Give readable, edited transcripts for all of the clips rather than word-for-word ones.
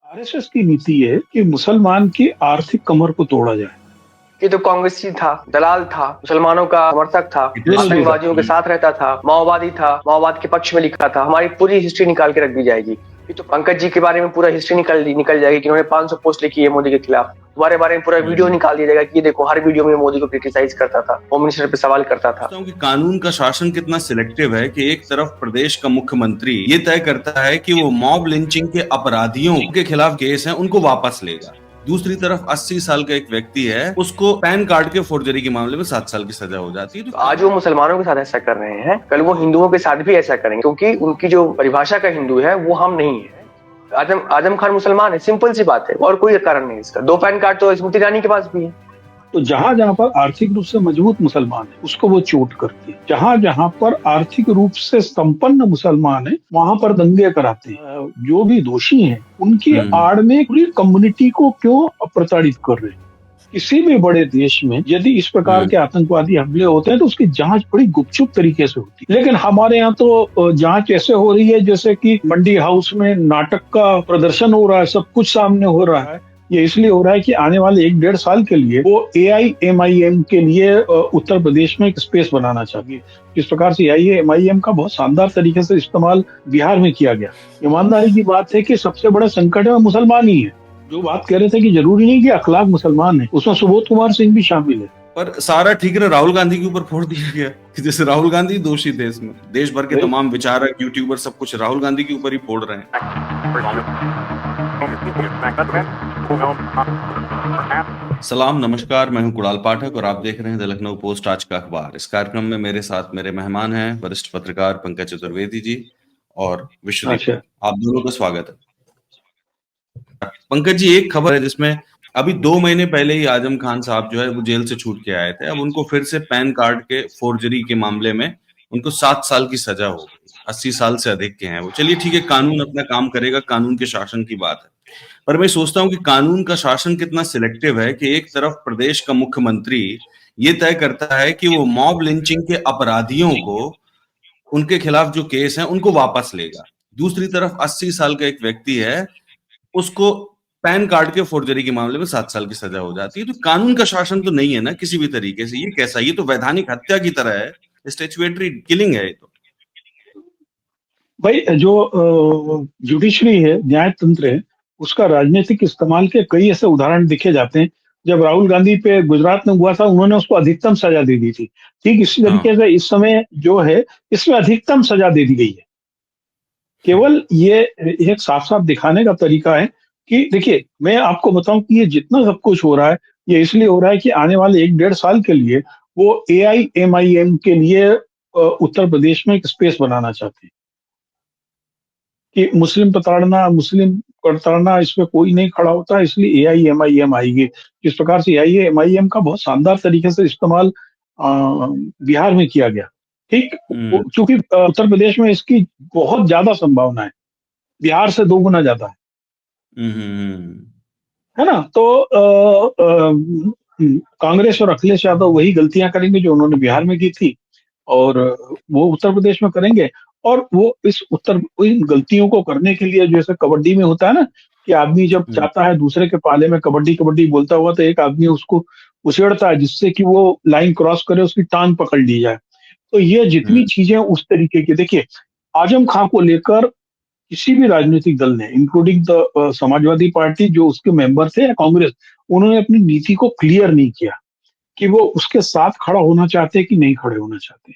RSS की नीति है कि मुसलमान की आर्थिक कमर को तोड़ा जाए। ये तो कांग्रेसी था, दलाल था, मुसलमानों का समर्थक था, विरोधी था। आतंकवादियों के साथ रहता था, माओवादी था, माओवाद के पक्ष में लिखा था। हमारी पूरी हिस्ट्री निकाल के रख दी जाएगी। ये तो पंकज जी के बारे में पूरा हिस्ट्री निकल जाएगी कि उन्होंने 500 पोस्ट लिखी है मोदी के खिलाफ। तुम्हारे बारे में पूरा वीडियो निकाल दिया जाएगा कि ये देखो, हर वीडियो में मोदी को क्रिटिसाइज करता था, होम मिनिस्टर पे सवाल करता था। सोचता हूँ कि कानून का शासन कितना सिलेक्टिव है कि एक तरफ प्रदेश का मुख्यमंत्री ये तय करता है कि वो मॉब लिंचिंग के अपराधियों के खिलाफ केस है उनको वापस लेगा, दूसरी तरफ 80 साल का एक व्यक्ति है उसको पैन कार्ड के फोर्जरी के मामले में 7 साल की सजा हो जाती है। तो आज वो मुसलमानों के साथ ऐसा कर रहे हैं, कल वो हिंदुओं के साथ भी ऐसा करेंगे, क्योंकि उनकी जो परिभाषा का हिंदू है वो हम नहीं है। आजम खान मुसलमान है, सिंपल सी बात है, और कोई कारण नहीं इसका। 2 पैन कार्ड तो स्मृति ईरानी के पास भी है। तो जहां जहां पर आर्थिक रूप से मजबूत मुसलमान है उसको वो चोट करती है, जहां जहां पर आर्थिक रूप से संपन्न मुसलमान है वहां पर दंगे कराते हैं। जो भी दोषी हैं उनकी आड़ में पूरी कम्युनिटी को क्यों प्रताड़ित कर रहे हैं। किसी भी बड़े देश में यदि इस प्रकार के आतंकवादी हमले होते हैं तो उसकी जांच बड़ी गुपचुप तरीके से होती है, लेकिन हमारे यहाँ तो जांच ऐसे हो रही है जैसे कि मंडी हाउस में नाटक का प्रदर्शन हो रहा है, सब कुछ सामने हो रहा है। ये इसलिए हो रहा है कि आने वाले 1-1.5 साल के लिए वो AIMIM के लिए उत्तर प्रदेश में एक स्पेस बनाना चाहिए। इस प्रकार से AIMIM का बहुत शानदार तरीके से इस्तेमाल बिहार में किया गया। ईमानदारी की बात है कि सबसे बड़ा संकट है मुसलमान ही है। जो बात कह रहे थे कि जरूरी नहीं कि अखलाक मुसलमान है, उसमें सुबोध कुमार सिंह भी शामिल है। पर सारा ठीकरा राहुल गांधी के ऊपर फोड़ दिया गया कि जैसे राहुल गांधी दोषी थे इसमें। देश भर के तमाम विचारक, यूट्यूबर सब कुछ राहुल गांधी के ऊपर ही फोड़ रहे हैं। सलाम, नमस्कार, मैं हूं कुणाल पाठक और आप देख रहे हैं द लखनऊ पोस्ट आज का अखबार। इस कार्यक्रम में मेरे साथ मेरे मेहमान हैं वरिष्ठ पत्रकार पंकज चतुर्वेदी जी और विश्वदीप। आप दोनों का स्वागत है। पंकज जी, एक खबर है जिसमें अभी 2 महीने पहले ही आजम खान साहब जो है वो जेल से छूट के आए थे। अब उनको फिर से पैन कार्ड के फोर्जरी के मामले में उनको 7 साल की सजा हो गई। 80 साल से अधिक के हैं वो। चलिए ठीक है, कानून अपना काम करेगा, कानून के शासन की बात है। पर मैं सोचता हूं कि कानून का शासन कितना सिलेक्टिव है कि एक तरफ प्रदेश का मुख्यमंत्री ये तय करता है कि वो मॉब लिंचिंग के अपराधियों को, उनके खिलाफ जो केस है उनको वापस लेगा, दूसरी तरफ 80 साल का एक व्यक्ति है उसको पैन कार्ड के फोर्जरी के मामले में 7 साल की सजा हो जाती है। तो कानून का शासन तो नहीं है ना किसी भी तरीके से। ये कैसा, ये तो वैधानिक हत्या की तरह है, स्टैच्यूटरी किलिंग है ये तो। भाई, जो जुडिशरी है, न्याय तंत्र है, उसका राजनीतिक इस्तेमाल के कई ऐसे उदाहरण दिखे जाते हैं। जब राहुल गांधी पे गुजरात में हुआ था उन्होंने उसको अधिकतम सजा दे दी थी। ठीक इसी तरीके से इस समय जो है इसमें अधिकतम सजा दे दी गई है। केवल ये एक साफ साफ दिखाने का तरीका है कि देखिए, मैं आपको बताऊं कि ये जितना सब कुछ हो रहा है ये इसलिए हो रहा है कि आने वाले 1-1.5 साल के लिए वो AIMIM के लिए उत्तर प्रदेश में एक स्पेस बनाना चाहते हैं कि मुस्लिम प्रताड़ना इसमें कोई नहीं खड़ा होता, इसलिए AIMIM आएगी। इस प्रकार से AIMIM का बहुत शानदार तरीके से इस्तेमाल बिहार में किया गया। ठीक, चूंकि उत्तर प्रदेश में इसकी बहुत ज्यादा संभावना है, बिहार से 2 गुना ज्यादा है ना। तो कांग्रेस और अखिलेश यादव वही गलतियां करेंगे जो उन्होंने बिहार में की थी और वो उत्तर प्रदेश में करेंगे। और वो इन गलतियों को करने के लिए, जैसे कबड्डी में होता है ना कि आदमी जब चाहता है दूसरे के पाले में कबड्डी कबड्डी बोलता हुआ तो एक आदमी उसको उछेड़ता है जिससे कि वो लाइन क्रॉस करे, उसकी टांग पकड़ ली जाए। तो ये जितनी चीजें उस तरीके की, देखिए आजम खां को लेकर किसी भी राजनीतिक दल ने, इंक्लूडिंग द समाजवादी पार्टी जो उसके मेंबर थे या कांग्रेस, उन्होंने अपनी नीति को क्लियर नहीं किया कि वो उसके साथ खड़ा होना चाहते कि नहीं खड़े होना चाहते।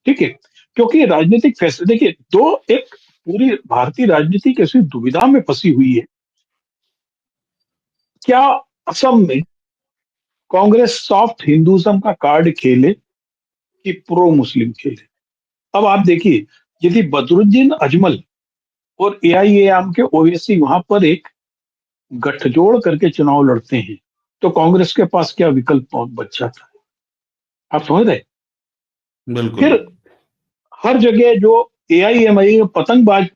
ठीक है, क्योंकि राजनीतिक फैसले, देखिए एक पूरी भारतीय राजनीति कैसी दुविधा में फंसी हुई है। क्या असम में कांग्रेस सॉफ्ट हिंदुइज्म का कार्ड खेले कि प्रो मुस्लिम खेले? अब आप देखिए, यदि बदरुद्दीन अजमल और AIAM के ओवैसी वहां पर एक गठजोड़ करके चुनाव लड़ते हैं तो कांग्रेस के पास क्या विकल्प बच जाता है? आप समझ रहे? फिर हर जगह जो AIMIM पतंगबाज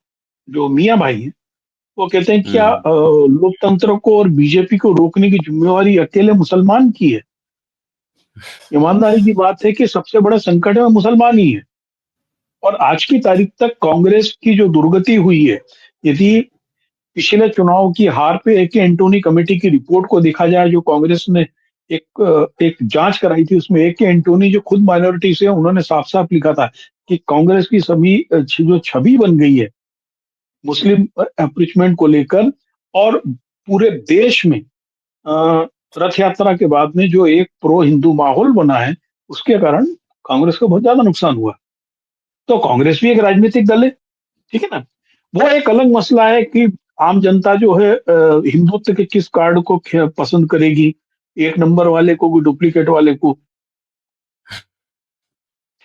जो मियां भाई हैं वो कहते हैं क्या लोकतंत्र को और बीजेपी को रोकने की जिम्मेवारी अकेले मुसलमान की है? ईमानदारी की बात है कि सबसे बड़ा संकट है मुसलमान ही है। और आज की तारीख तक कांग्रेस की जो दुर्गति हुई है, यदि पिछले चुनाव की हार पे ए के एंटोनी कमेटी की रिपोर्ट को देखा जाए, जो कांग्रेस ने एक जांच कराई थी, उसमें ए के एंटोनी जो खुद माइनॉरिटी से, उन्होंने साफ साफ लिखा था कि कांग्रेस की सभी जो छवि बन गई है मुस्लिम एप्रिचमेंट को लेकर, और पूरे देश में रथ यात्रा के बाद में जो एक प्रो हिंदू माहौल बना है, उसके कारण कांग्रेस को बहुत ज्यादा नुकसान हुआ। तो कांग्रेस भी एक राजनीतिक दल है, ठीक है ना। वो एक अलग मसला है कि आम जनता जो है हिंदुत्व के किस कार्ड को पसंद करेगी, एक नंबर वाले को कि डुप्लीकेट वाले को,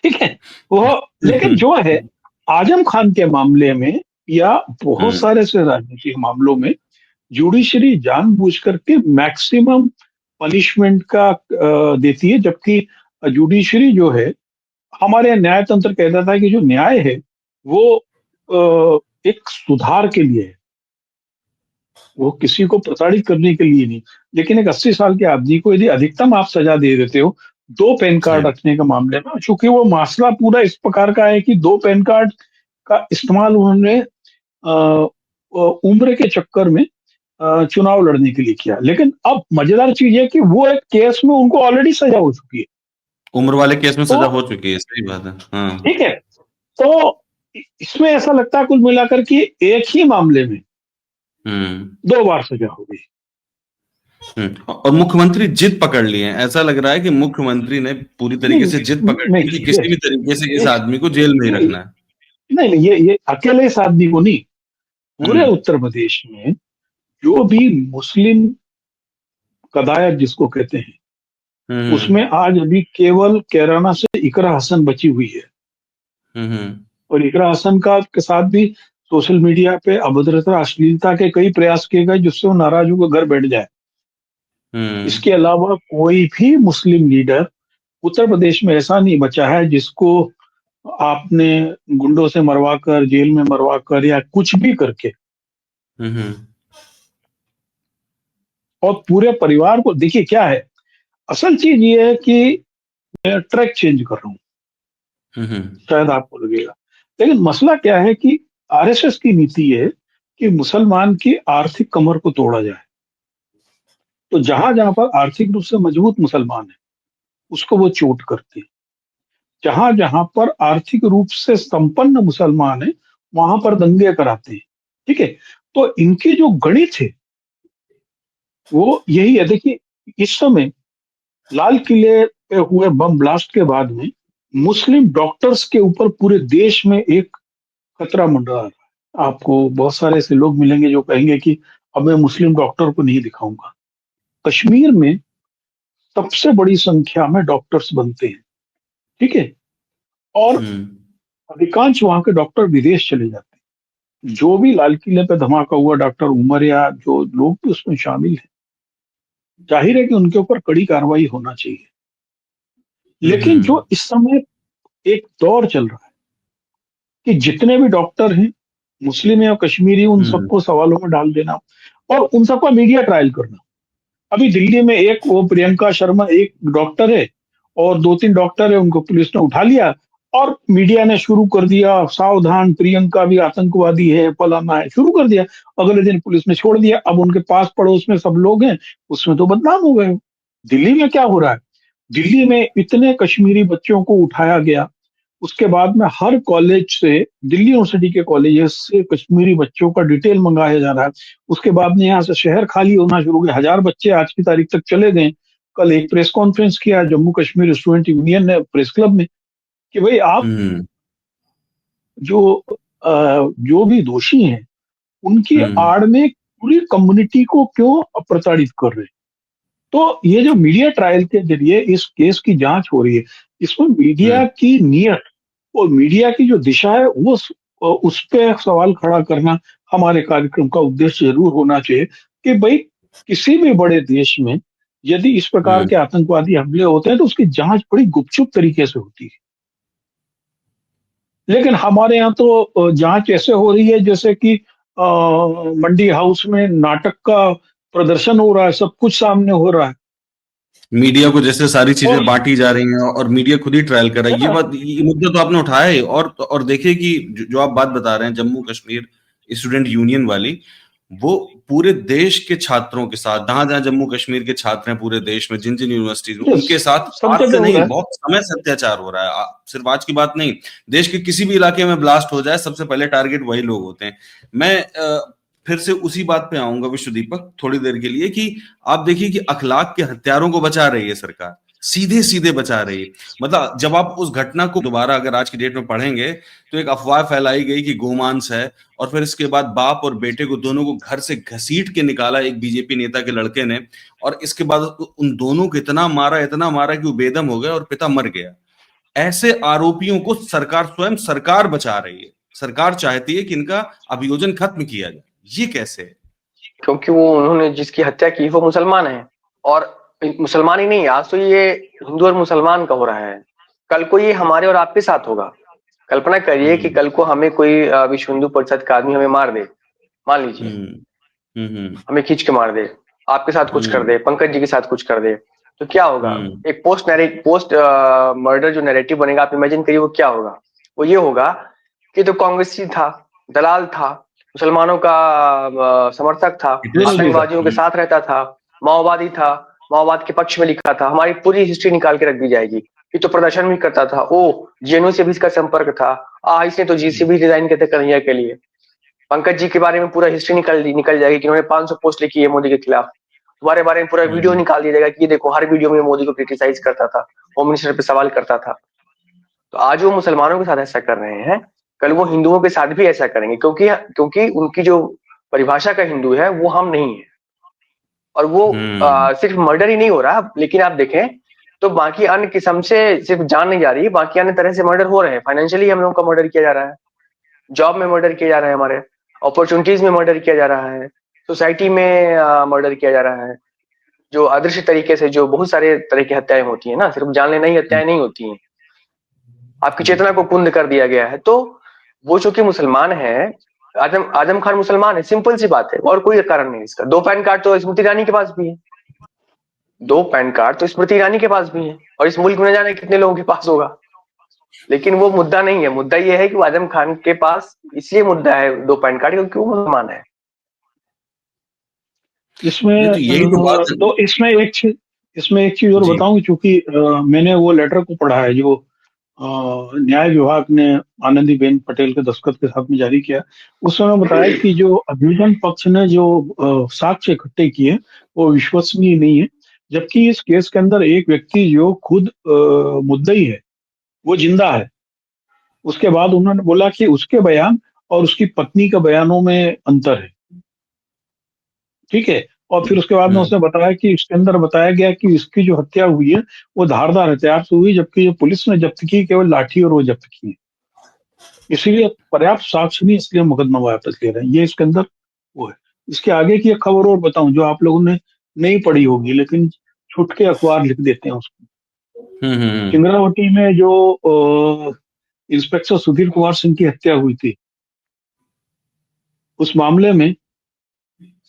ठीक है वो। लेकिन जो है आजम खान के मामले में या बहुत सारे से राजनीतिक मामलों में जुडिशरी जानबूझ करके मैक्सिमम पनिशमेंट का देती है, जबकि जुडिशरी जो है, हमारे न्याय तंत्र कहता था कि जो न्याय है वो एक सुधार के लिए है, वो किसी को प्रताड़ित करने के लिए नहीं। लेकिन एक 80 साल के आदमी को यदि अधिकतम आप सजा दे देते हो 2 पैन कार्ड रखने के मामले में, चूंकि वो मसला पूरा इस प्रकार का है कि 2 पैन कार्ड का इस्तेमाल उन्होंने उम्र के चक्कर में चुनाव लड़ने के लिए किया। लेकिन अब मजेदार चीज है कि वो एक केस में उनको ऑलरेडी सजा हो चुकी है, उम्र वाले केस में सजा हो चुकी है, सही बात है। हाँ, ठीक है। तो इसमें ऐसा लगता है कुल मिलाकर कि एक ही मामले में 2 बार सजा हो गई। और मुख्यमंत्री जिद पकड़ लिए हैं, ऐसा लग रहा है कि मुख्यमंत्री ने पूरी तरीके से जिद पकड़ ली कि किसी भी तरीके से इस आदमी को जेल में ही रखना है। नहीं, ये अकेले इस आदमी को नहीं, पूरे उत्तर प्रदेश में जो भी मुस्लिम कदायत जिसको कहते हैं, उसमें आज अभी केवल कैराना से इकरा हसन बची हुई है। और इकरा हसन का के साथ भी सोशल मीडिया पे अभद्रता, अश्लीलता के कई प्रयास किए गए जिससे वो नाराज होकर घर बैठ जाए। इसके अलावा कोई भी मुस्लिम लीडर उत्तर प्रदेश में ऐसा नहीं बचा है जिसको आपने गुंडों से मरवा कर, जेल में मरवा कर या कुछ भी करके, और पूरे परिवार को। देखिए क्या है, असल चीज ये है कि मैं ट्रैक चेंज कर रहा हूँ, शायद आपको लगेगा, लेकिन मसला क्या है कि आरएसएस की नीति है कि मुसलमान की आर्थिक कमर को तोड़ा जाए। तो जहां जहां पर आर्थिक रूप से मजबूत मुसलमान है उसको वो चोट करते हैं, जहां जहां पर आर्थिक रूप से संपन्न मुसलमान है वहां पर दंगे कराते हैं, ठीक है। तो इनकी जो गणित है वो यही है। देखिए इस समय लाल किले पे हुए बम ब्लास्ट के बाद में मुस्लिम डॉक्टर्स के ऊपर पूरे देश में एक खतरा मंडरा रहा है। आपको बहुत सारे ऐसे लोग मिलेंगे जो कहेंगे कि अब मैं मुस्लिम डॉक्टर को नहीं दिखाऊंगा। कश्मीर में सबसे बड़ी संख्या में डॉक्टर्स बनते हैं, ठीक है, और अधिकांश वहां के डॉक्टर विदेश चले जाते हैं। जो भी लाल किले पे धमाका हुआ, डॉक्टर उमर या जो लोग भी उसमें शामिल हैं, जाहिर है कि उनके ऊपर कड़ी कार्रवाई होना चाहिए। लेकिन जो इस समय एक दौर चल रहा है कि जितने भी डॉक्टर हैं, मुस्लिम या कश्मीरी, उन सबको सवालों में डाल देना और उन सबका मीडिया ट्रायल करना। अभी दिल्ली में एक वो प्रियंका शर्मा एक डॉक्टर है और 2-3 डॉक्टर है, उनको पुलिस ने उठा लिया और मीडिया ने शुरू कर दिया, सावधान प्रियंका भी आतंकवादी है, फलाना है, शुरू कर दिया। अगले दिन पुलिस ने छोड़ दिया। अब उनके पास पड़ोस में सब लोग हैं, उसमें तो बदनाम हो गए। दिल्ली में क्या हो रहा है, दिल्ली में इतने कश्मीरी बच्चों को उठाया गया, उसके बाद में हर कॉलेज से, दिल्ली यूनिवर्सिटी के कॉलेजेस से कश्मीरी बच्चों का डिटेल मंगाया जा रहा है। उसके बाद में यहाँ से शहर खाली होना शुरू हो गया। 1000 बच्चे आज की तारीख तक चले गए। कल एक प्रेस कॉन्फ्रेंस किया जम्मू कश्मीर स्टूडेंट यूनियन ने प्रेस क्लब में कि भाई आप जो भी दोषी हैं उनकी आड़ में पूरी कम्युनिटी को क्यों प्रताड़ित कर रहे हैं। तो ये जो मीडिया ट्रायल के जरिए इस केस की जांच हो रही है, इसमें मीडिया की नीयत और मीडिया की जो दिशा है वो उस पे सवाल खड़ा करना हमारे कार्यक्रम का उद्देश्य जरूर होना चाहिए कि भाई किसी भी बड़े देश में यदि इस प्रकार के आतंकवादी हमले होते हैं तो उसकी जांच बड़ी गुपचुप तरीके से होती है। लेकिन हमारे यहाँ तो जांच ऐसे हो रही है जैसे कि मंडी हाउस में नाटक का प्रदर्शन हो रहा है, सब कुछ सामने हो रहा है। मीडिया को जैसे सारी चीजें बांटी जा रही हैं और मीडिया खुद ही ट्रायल कर रहा है। ये मुद्दा तो आपने उठाया है। और देखिए कि जो आप बात बता रहे हैं जम्मू कश्मीर स्टूडेंट यूनियन वाली, वो पूरे देश के छात्रों के साथ, जहां जहां जम्मू कश्मीर के छात्र हैं पूरे देश में, जिन जिन यूनिवर्सिटीज में, उनके साथ सब आज जगह से हो नहीं, रहा है। बहुत समय से अत्याचार हो रहा है। सिर्फ आज की बात नहीं, देश के किसी भी इलाके में ब्लास्ट हो जाए, सबसे पहले टारगेट वही लोग होते हैं। मैं फिर से उसी बात पे आऊंगा विश्व दीपक थोड़ी देर के लिए, कि आप देखिए कि अखलाक के हत्यारों को बचा रही है सरकार, सीधे सीधे बचा रही है। मतलब जब आप उस घटना को दोबारा अगर आज की डेट में पढ़ेंगे, तो एक अफवाह फैलाई गई कि गोमांस है, और फिर इसके बाद बाप और बेटे को दोनों को घर से घसीट के निकाला एक बीजेपी नेता के लड़के ने, और इसके बाद उन दोनों को इतना मारा कि वो बेदम हो गए और पिता मर गया। ऐसे आरोपियों को सरकार, स्वयं सरकार बचा रही है। सरकार चाहती है कि इनका अभियोजन खत्म किया जाए। ये कैसे है? क्योंकि वो उन्होंने जिसकी हत्या की वो मुसलमान है, और मुसलमान ही नहीं, आज तो ये हिंदू और मुसलमान का हो रहा है, कल को ये हमारे और आपके साथ होगा। कल्पना करिए कि कल को हमें कोई विश्व हिंदू परिषद का आदमी हमें मार दे, मान लीजिए हमें खींच के मार दे, आपके साथ कुछ कर दे, पंकज जी के साथ कुछ कर दे, तो क्या होगा? एक पोस्ट मर्डर जो नैरेटिव बनेगा, आप इमेजिन करिए वो क्या होगा। वो ये होगा कि तो कांग्रेसी था, दलाल था, मुसलमानों का समर्थक था, आतंकवादियों के साथ रहता था, माओवादी था, माओवाद के पक्ष में लिखा था, हमारी पूरी हिस्ट्री निकाल के रख दी जाएगी। ये तो प्रदर्शन भी करता था, ओ जेएनयू से भी इसका संपर्क था, इसने तो जी से भी रिजाइन किया था कन्हैया के लिए। पंकज जी के बारे में पूरा हिस्ट्री निकल जाएगी कि उन्होंने 500 पोस्ट लिखी है मोदी के खिलाफ। तुम्हारे बारे में पूरा वीडियो निकाल दिया जाएगा कि ये देखो हर वीडियो में मोदी को क्रिटिसाइज करता था, होम मिनिस्टर पे सवाल करता था। तो आज वो मुसलमानों के साथ ऐसा कर रहे हैं, कल वो हिंदुओं के साथ भी ऐसा करेंगे, क्योंकि उनकी जो परिभाषा का हिंदू है वो हम नहीं है। और वो सिर्फ मर्डर ही नहीं हो रहा, लेकिन आप देखें तो बाकी अन्य किस्म से सिर्फ जान नहीं जा रही, बाकी अन्य तरह से मर्डर हो रहे हैं। फाइनेंशियली हम लोगों का मर्डर किया जा रहा है, जॉब में मर्डर किया जा रहा है, हमारे अपॉर्चुनिटीज में मर्डर किया जा रहा है, सोसाइटी में मर्डर किया जा रहा है, जो अदृश्य तरीके से, जो बहुत सारे तरह की हत्याएं होती है ना, सिर्फ जानलेवा ही हत्याएं नहीं होती हैं, आपकी चेतना को कुंद कर दिया गया है। तो वो चूंकि मुसलमान है, आजम खान मुसलमान है, सिंपल सी बात है, और कोई कारण नहीं इसका। 2 पैन कार्ड तो स्मृति ईरानी के पास भी है, 2 पैन कार्ड तो स्मृति ईरानी के पास भी है, और इस मुल्क में न जाने कितने लोगों के पास होगा। लेकिन वो मुद्दा नहीं है, मुद्दा ये है कि वो आजम खान के पास इसलिए मुद्दा है 2 पैन कार्ड क्योंकि वो मुसलमान है। इसमें तो यही तो बात है। तो इसमें एक चीज और बताऊं, क्योंकि मैंने वो लेटर को पढ़ा है जो न्याय विभाग ने आनंदीबेन पटेल के दस्तखत के साथ में जारी किया। उसमें बताया कि जो अभियोजन पक्ष ने जो साक्ष्य इकट्ठे किए वो विश्वसनीय नहीं है, जबकि इस केस के अंदर एक व्यक्ति जो खुद मुद्दई है वो जिंदा है। उसके बाद उन्होंने बोला कि उसके बयान और उसकी पत्नी के बयानों में अंतर है, ठीक है। और फिर उसके बाद में उसने बताया कि इसके अंदर बताया गया कि इसकी जो हत्या हुई है वो धारदार हथियार से हुई, जबकि जो पुलिस ने जब्त की केवल लाठी और वो जब्त की है। इसीलिए पर्याप्त साक्ष्य नहीं, इसलिए मुकदमा वापस ले रहे हैं। ये इसके अंदर वो है। इसके आगे की एक खबर और बताऊं जो आप लोगों ने नहीं पढ़ी होगी, लेकिन छुटके अखबार लिख देते हैं उसको। चिंगरावटी में जो इंस्पेक्टर सुधीर कुमार सिंह की हत्या हुई थी, उस मामले में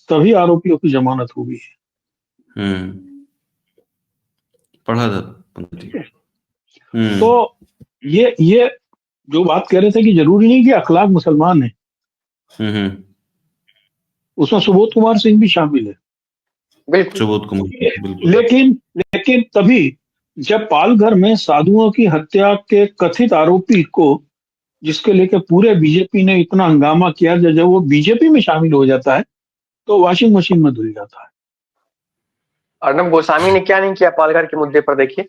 सभी आरोपियों की जमानत हो गई है। पढ़ा था। तो ये जो बात कह रहे थे कि जरूरी नहीं कि अखलाक मुसलमान है, उसमें सुबोध कुमार सिंह भी शामिल है। सुबोध कुमार, लेकिन तभी जब पालघर में साधुओं की हत्या के कथित आरोपी को, जिसके लेके पूरे बीजेपी ने इतना हंगामा किया, जब वो बीजेपी में शामिल हो जाता है तो वॉशिंग मशीन में धुल जाता है। अर्नब गोस्वामी ने क्या नहीं किया पालघर के मुद्दे पर, देखिए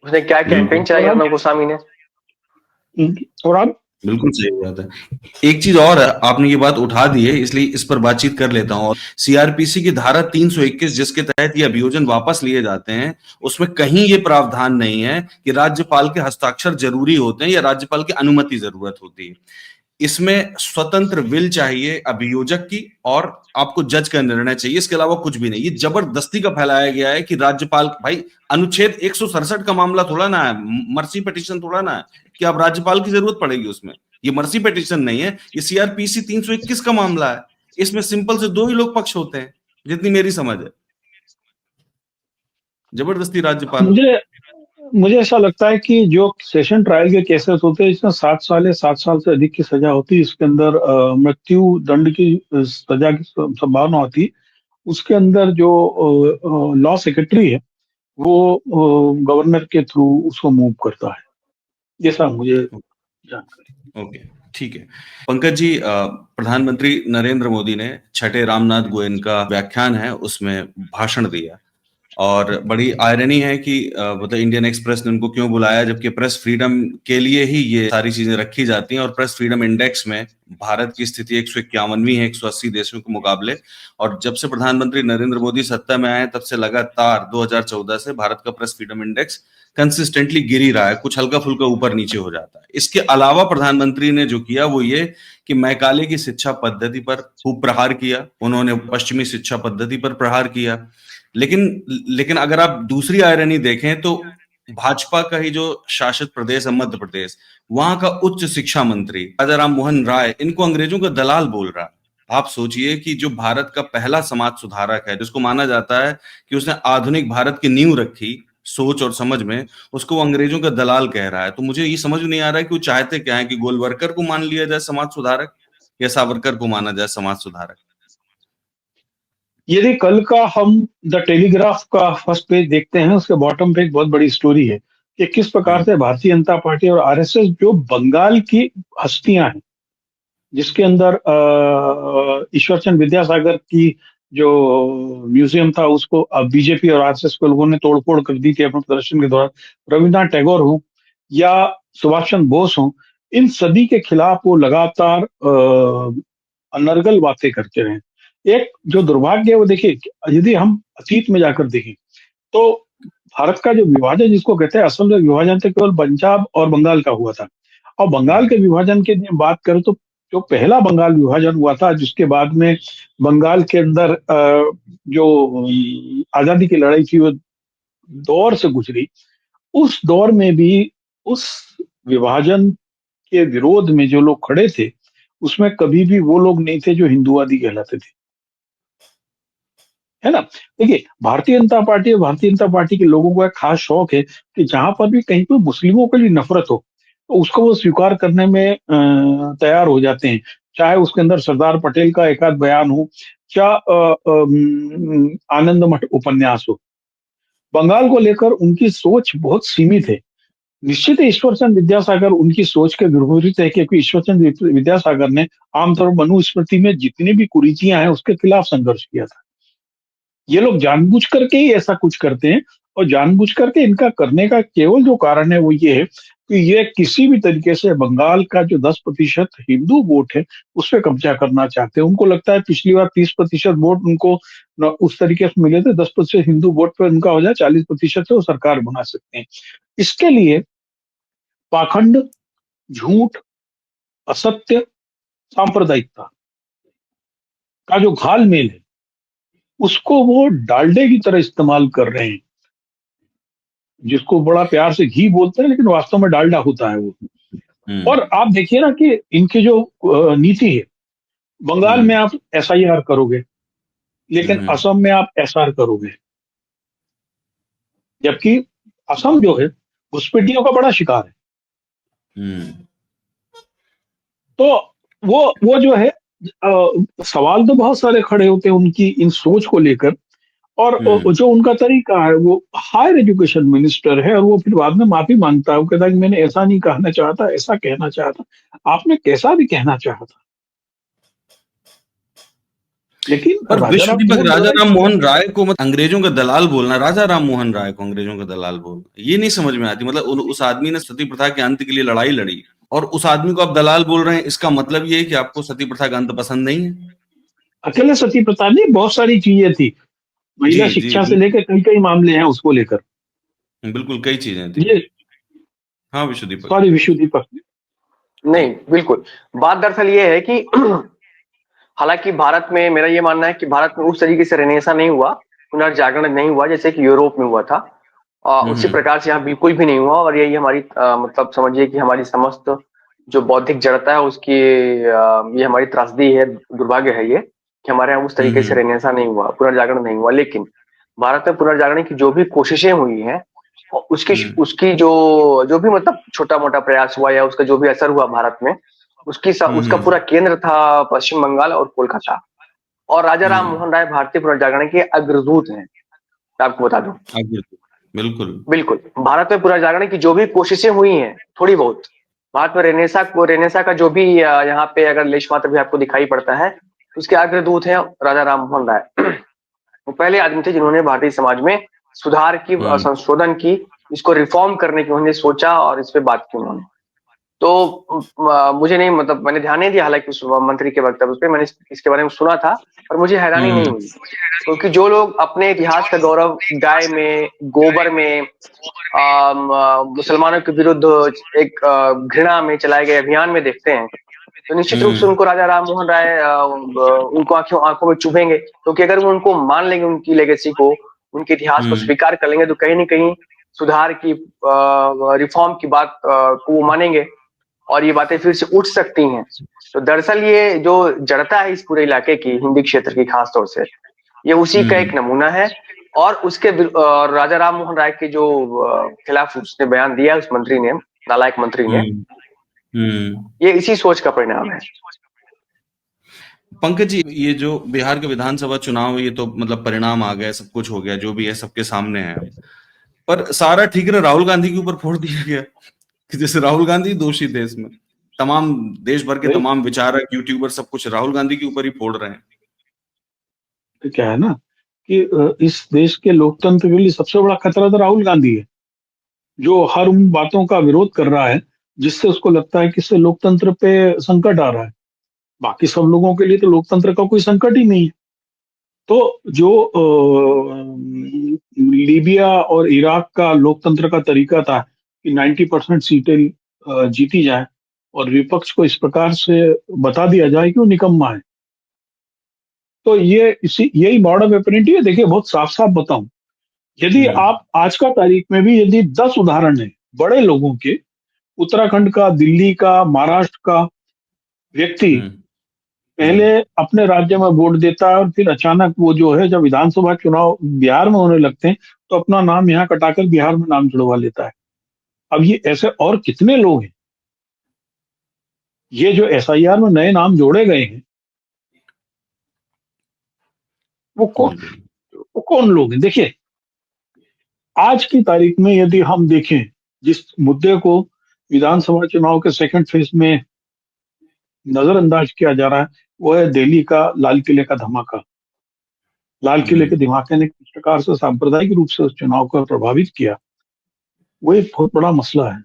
उसने क्या कैंपेन चलाई अर्नब गोस्वामी ने। और अब बिल्कुल सही बात है। एक चीज और है, आपने ये बात उठा दी है इसलिए इस पर बातचीत कर लेता हूं। सीआरपीसी की धारा 321 जिसके तहत ये अभियोजन वापस लिए जाते हैं, उसमें कहीं ये प्रावधान नहीं है कि राज्यपाल के हस्ताक्षर जरूरी होते हैं या राज्यपाल की अनुमति जरूरत होती है। इसमें स्वतंत्र विल चाहिए अभियोजक की, और आपको जज का निर्णय चाहिए, इसके अलावा कुछ भी नहीं। ये जबरदस्ती का फैलाया गया है कि राज्यपाल, भाई अनुच्छेद 167 का मामला थोड़ा ना है, मर्सी पिटीशन थोड़ा ना है कि अब राज्यपाल की जरूरत पड़ेगी उसमें। ये मर्सी पिटीशन नहीं है, ये सीआरपीसी 321 का मामला है। इसमें सिंपल से 2 ही लोग पक्ष होते हैं, जितनी मेरी समझ है। जबरदस्ती राज्यपाल, मुझे ऐसा लगता है कि जो सेशन ट्रायल के केसेस होते हैं इसमें 7 साल या 7 साल से अधिक की सजा होती है, इसके अंदर मृत्यु दंड की सजा की संभावना होती है। उसके अंदर जो लॉ सेक्रेटरी है वो गवर्नर के थ्रू उसको मूव करता है, ऐसा मुझे जानकारी। ओके, ठीक है। पंकज जी, प्रधानमंत्री नरेंद्र मोदी ने छठे रामनाथ गोयनका व्याख्यान है उसमें भाषण दिया, और बड़ी आयरनी है कि मतलब इंडियन एक्सप्रेस ने उनको क्यों बुलाया, जबकि प्रेस फ्रीडम के लिए ही ये सारी चीजें रखी जाती हैं, और प्रेस फ्रीडम इंडेक्स में भारत की स्थिति 151वीं है 180 देशों के मुकाबले। और जब से प्रधानमंत्री नरेंद्र मोदी सत्ता में आए तब से लगातार 2014 से भारत का प्रेस फ्रीडम इंडेक्स कंसिस्टेंटली गिर ही रहा है, कुछ हल्का फुल्का ऊपर नीचे हो जाता है। इसके अलावा प्रधानमंत्री ने जो किया वो ये कि मैकाले की शिक्षा पद्धति पर खूब प्रहार किया, उन्होंने पश्चिमी शिक्षा पद्धति पर प्रहार किया। लेकिन अगर आप दूसरी आयरनी देखें तो भाजपा का ही जो शासित प्रदेश है मध्य प्रदेश, वहां का उच्च शिक्षा मंत्री राजा राम मोहन राय इनको अंग्रेजों का दलाल बोल रहा है। आप सोचिए कि जो भारत का पहला समाज सुधारक है, जिसको माना जाता है कि उसने आधुनिक भारत की नींव रखी सोच और समझ में, उसको वो अंग्रेजों का दलाल कह रहा है। तो मुझे ये समझ नहीं आ रहा है कि वो चाहते क्या है, कि गोलवरकर को मान लिया जाए समाज सुधारक या सावरकर को माना जाए समाज सुधारक। यदि कल का हम द टेलीग्राफ का फर्स्ट पेज देखते हैं, उसके बॉटम पे एक बहुत बड़ी स्टोरी है कि किस प्रकार से भारतीय जनता पार्टी और आरएसएस जो बंगाल की हस्तियां हैं, जिसके अंदर ईश्वर चंद्र विद्यासागर की जो म्यूजियम था उसको बीजेपी और आरएसएस के लोगों ने तोड़फोड़ कर दी थी अपने प्रदर्शन के दौरान, रविन्द्रनाथ टैगोर हो या सुभाष चंद्र बोस हो, इन सभी के खिलाफ वो लगातार अनर्गल बातें करते रहे। एक जो दुर्भाग्य है वो देखिए, यदि हम अतीत में जाकर देखें तो भारत का जो विभाजन जिसको कहते हैं, असल में विभाजन तो केवल पंजाब और बंगाल का हुआ था। और बंगाल के विभाजन की बात करें तो जो पहला बंगाल विभाजन हुआ था, जिसके बाद में बंगाल के अंदर जो आजादी की लड़ाई थी वो दौर से गुजरी, उस दौर में भी उस विभाजन के विरोध में जो लोग खड़े थे उसमें कभी भी वो लोग नहीं थे जो हिंदूवादी कहलाते थे, है ना। देखिए, भारतीय जनता पार्टी और भारतीय जनता पार्टी के लोगों को एक खास शौक है कि जहां पर भी कहीं पर मुस्लिमों के लिए नफरत हो तो उसको वो स्वीकार करने में तैयार हो जाते हैं, चाहे उसके अंदर सरदार पटेल का एक आध बयान हो, चाहे आनंद मठ उपन्यास हो। बंगाल को लेकर उनकी सोच बहुत सीमित है। निश्चित है ईश्वर चंद्र विद्यासागर उनकी सोच के विपरीत है, क्योंकि ईश्वर चंद्र विद्यासागर ने आमतौर पर मनुस्मृति में जितनी भी कुरीतियां हैं उसके खिलाफ संघर्ष किया था। ये लोग जानबूझ करके ही ऐसा कुछ करते हैं, और जानबूझ करके इनका करने का केवल जो कारण है वो ये है कि ये किसी भी तरीके से बंगाल का जो 10% हिंदू वोट है उस पर कब्जा करना चाहते हैं। उनको लगता है पिछली बार 30% वोट उनको उस तरीके से मिले थे, 10% हिंदू वोट पर उनका हो जाए 40% से वो सरकार बना सकते हैं। इसके लिए पाखंड, झूठ, असत्य, सांप्रदायिकता का जो घालमेल है उसको वो डालडे की तरह इस्तेमाल कर रहे हैं, जिसको बड़ा प्यार से घी बोलते हैं लेकिन वास्तव में डालडा होता है वो। और आप देखिए ना कि इनकी जो नीति है, बंगाल में आप एसआईआर करोगे लेकिन असम में आप एसआर करोगे, जबकि असम जो है घुसपैठियों का बड़ा शिकार है। तो वो जो है सवाल तो बहुत सारे खड़े होते हैं उनकी इन सोच को लेकर, और जो उनका तरीका है, वो हायर एजुकेशन मिनिस्टर है और वो फिर बाद में माफी मांगता है, वो कहता है कि मैंने ऐसा नहीं कहना चाहता, ऐसा कहना चाहता। आपने कैसा भी कहना चाहा था, लेकिन पर विश्वदीपक राजा राम मोहन राय को अंग्रेजों का दलाल बोलना, राजा राम मोहन राय को अंग्रेजों का दलाल बोलना, ये नहीं समझ में आती। मतलब उस आदमी ने सती प्रथा के अंत के लिए लड़ाई लड़ी और उस आदमी को आप दलाल बोल रहे हैं, इसका मतलब ये है कि आपको सती प्रथा का अंत पसंद नहीं है। अकेले सती प्रथा नहीं, बहुत सारी चीजें थी, महिला शिक्षा से लेकर कई कई मामले हैं उसको लेकर। बिल्कुल, कई चीजें थी। हाँ विश्वदीपक। सॉरी विश्वदीपक। नहीं, बिल्कुल बात दरअसल ये है कि हालांकि भारत में मेरा ये मानना है कि भारत में उस तरीके से रेनेसा नहीं हुआ, पुनर्जागरण नहीं हुआ जैसे कि यूरोप में हुआ था। उसी प्रकार से यहाँ बिल्कुल भी नहीं हुआ, और यही हमारी मतलब समझिए कि हमारी समस्त जो बौद्धिक जड़ता है उसकी ये हमारी त्रासदी है, दुर्भाग्य है ये कि हमारे यहाँ उस तरीके से रेनेसा नहीं हुआ, पुनर्जागरण नहीं हुआ। लेकिन भारत में पुनर्जागरण की जो भी कोशिशें हुई हैं और उसकी जो भी मतलब छोटा मोटा प्रयास हुआ या उसका जो भी असर हुआ भारत में, उसका पूरा केंद्र था पश्चिम बंगाल और कोलकाता। और राजा राम मोहन राय भारतीय पुनर्जागरण के अग्रदूत हैं, आपको बता दूं। बिल्कुल बिल्कुल, भारत में पुनर्जागरण की जो भी कोशिशें हुई हैं थोड़ी बहुत, भारत में रेनेसा का जो भी यहाँ पे अगर लेश मात्र भी आपको दिखाई पड़ता है, उसके अग्रदूत हैं राजा राम मोहन राय। वो पहले आदमी थे जिन्होंने भारतीय समाज में सुधार की, संशोधन की, इसको रिफॉर्म करने की उन्होंने सोचा और इस पे बात की उन्होंने। तो मुझे नहीं, मतलब मैंने ध्यान नहीं दिया हालांकि उस मंत्री के वक्तव्य पे, मैंने इसके बारे में सुना था, पर मुझे हैरानी नहीं हुई, क्योंकि जो लोग अपने इतिहास का गौरव गाय में, गोबर में, मुसलमानों के विरुद्ध एक घृणा में चलाए गए अभियान में देखते हैं, तो निश्चित रूप से उनको राजा राम मोहन राय उनको आंखों में चुभेंगे, क्योंकि अगर वो उनको मान लेंगे, उनकी लेगेसी को, उनके इतिहास को स्वीकार कर लेंगे, तो कहीं ना कहीं सुधार की, रिफॉर्म की बात को वो मानेंगे और ये बातें फिर से उठ सकती हैं। तो दरअसल ये जो जड़ता है इस पूरे इलाके की, हिंदी क्षेत्र की खास तौर से, ये उसी का एक नमूना है। और उसके राजा राम मोहन राय के जो खिलाफ उसने बयान दिया, उस मंत्री ने, नालायक मंत्री ने, ये इसी सोच का परिणाम है। पंकज जी, ये जो बिहार के विधानसभा चुनाव, ये तो मतलब परिणाम आ गए, सब कुछ हो गया, जो भी है सबके सामने है, पर सारा ठीकरा राहुल गांधी के ऊपर फोड़ दिया गया कि जैसे राहुल गांधी दोषी थे इसमें। तमाम देश भर के तमाम विचारक, यूट्यूबर, सब कुछ राहुल गांधी के ऊपर ही फोड़ रहे हैं। तो क्या है ना कि इस देश के लोकतंत्र के लिए सबसे बड़ा खतरा तो राहुल गांधी है, जो हर उन बातों का विरोध कर रहा है जिससे उसको लगता है कि इससे लोकतंत्र पे संकट आ रहा है। बाकी सब लोगों के लिए तो लोकतंत्र का कोई संकट ही नहीं है। तो जो लीबिया और इराक का लोकतंत्र का तरीका था कि 90% सीटें जीती जाए और विपक्ष को इस प्रकार से बता दिया जाए कि वो निकम्मा है, तो यही मॉडर्न ऑपरेंडी है। देखिए, बहुत साफ साफ बताऊं, यदि आप आज का तारीख में भी यदि 10 उदाहरण है बड़े लोगों के, उत्तराखंड का, दिल्ली का, महाराष्ट्र का व्यक्ति पहले अपने राज्य में वोट देता है और फिर अचानक वो जो है, जब विधानसभा चुनाव बिहार में होने लगते हैं, तो अपना नाम यहाँ कटाकर बिहार में नाम जुड़वा लेता है। अब ये ऐसे और कितने लोग हैं, ये जो SIR में नए नाम जोड़े गए हैं, वो कौन लोग हैं? देखिए, आज की तारीख में यदि हम देखें, जिस मुद्दे को विधानसभा चुनाव के सेकंड फेज में नजरअंदाज किया जा रहा है, वो है दिल्ली का लाल किले का धमाका। लाल किले के धमाके ने किस प्रकार से सांप्रदायिक रूप से उस चुनाव को प्रभावित किया, वो एक बहुत बड़ा मसला है।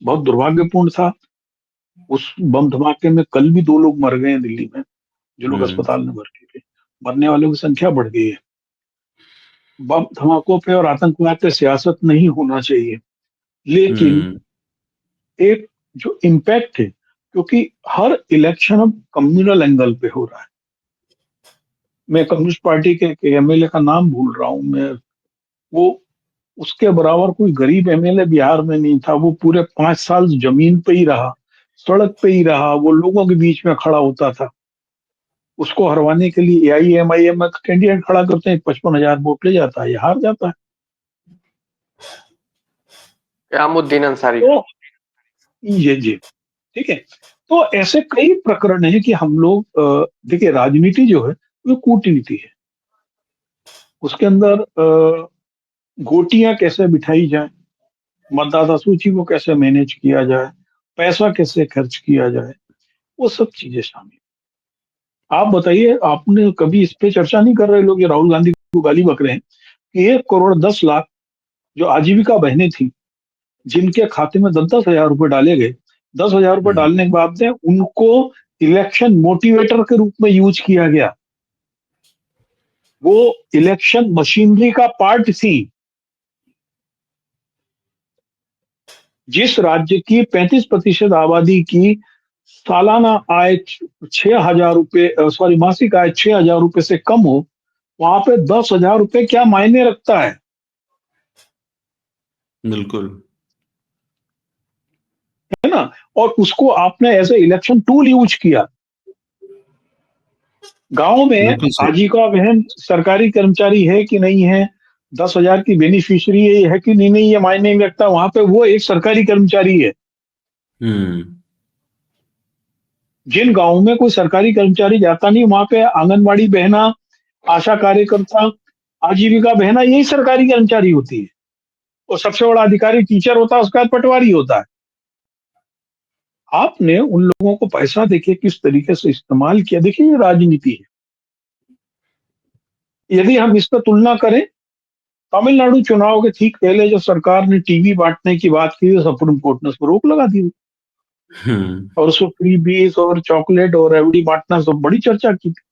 बहुत दुर्भाग्यपूर्ण था। उस बम धमाके में कल भी 2 लोग मर गए हैं दिल्ली में, जो लोग अस्पताल में भर्ती थे। मरने वालों की संख्या बढ़ गई है। बम धमाकों पे और आतंकवाद पे सियासत नहीं होना चाहिए, लेकिन एक जो इम्पैक्ट है, क्योंकि हर इलेक्शन अब कम्युनल एंगल पे हो रहा है। मैं कम्युनिस्ट पार्टी के MLA का नाम भूल रहा हूं मैं, वो उसके बराबर कोई गरीब MLA बिहार में नहीं था। वो पूरे 5 साल जमीन पे ही रहा, सड़क पे ही रहा, वो लोगों के बीच में खड़ा होता था। उसको हरवाने के लिए AIMIM का कैंडिडेट खड़ा करते हैं, 55,000 वोट ले जाता है, ये हार जाता है। यामुद्दीन अंसारी। तो ये जी ठीक है। तो ऐसे कई प्रकरण हैं कि हम लोग देखिए, राजनीति जो है वो कूटनीति है। उसके अंदर गोटियां कैसे बिठाई जाए, मतदाता सूची को कैसे मैनेज किया जाए, पैसा कैसे खर्च किया जाए, वो सब चीजें शामिल। आप बताइए, आपने कभी इस पे चर्चा नहीं कर रहे लोग, ये राहुल गांधी को गाली बक रहे हैं कि 1,10,00,000 जो आजीविका बहनें थी, जिनके खाते में 10-10 हजार रुपए डाले गए, 10 हजार रुपए डालने के बाद उनको इलेक्शन मोटिवेटर के रूप में यूज किया गया। वो इलेक्शन मशीनरी का पार्ट थी। जिस राज्य की 35% आबादी की सालाना आय 6,000 रुपए, सॉरी, मासिक आय 6,000 रुपए से कम हो, वहां पे 10,000 रुपए क्या मायने रखता है? बिल्कुल, है ना। और उसको आपने ऐसे इलेक्शन टूल यूज किया। गांव में आजीविका बहन सरकारी कर्मचारी है कि नहीं है, 10,000 की बेनिफिशियरी है कि नहीं ये मायने नहीं रखता। वहां पे वो एक सरकारी कर्मचारी है। जिन गांवों में कोई सरकारी कर्मचारी जाता नहीं, वहां पे आंगनबाड़ी बहना, आशा कार्यकर्ता, आजीविका बहना, यही सरकारी कर्मचारी होती है। और सबसे बड़ा अधिकारी टीचर होता है, उसके बाद पटवारी होता है। आपने उन लोगों को पैसा देखिए किस तरीके से इस्तेमाल किया। देखिए ये राजनीति है। यदि हम इस पर तुलना करें, तमिलनाडु चुनाव के ठीक पहले जब सरकार ने टीवी बांटने की बात की तो सुप्रीम कोर्ट ने उस पर रोक लगा दी और उसको फ्री बीस और चॉकलेट और रेवड़ी बांटना सब बड़ी चर्चा की थी।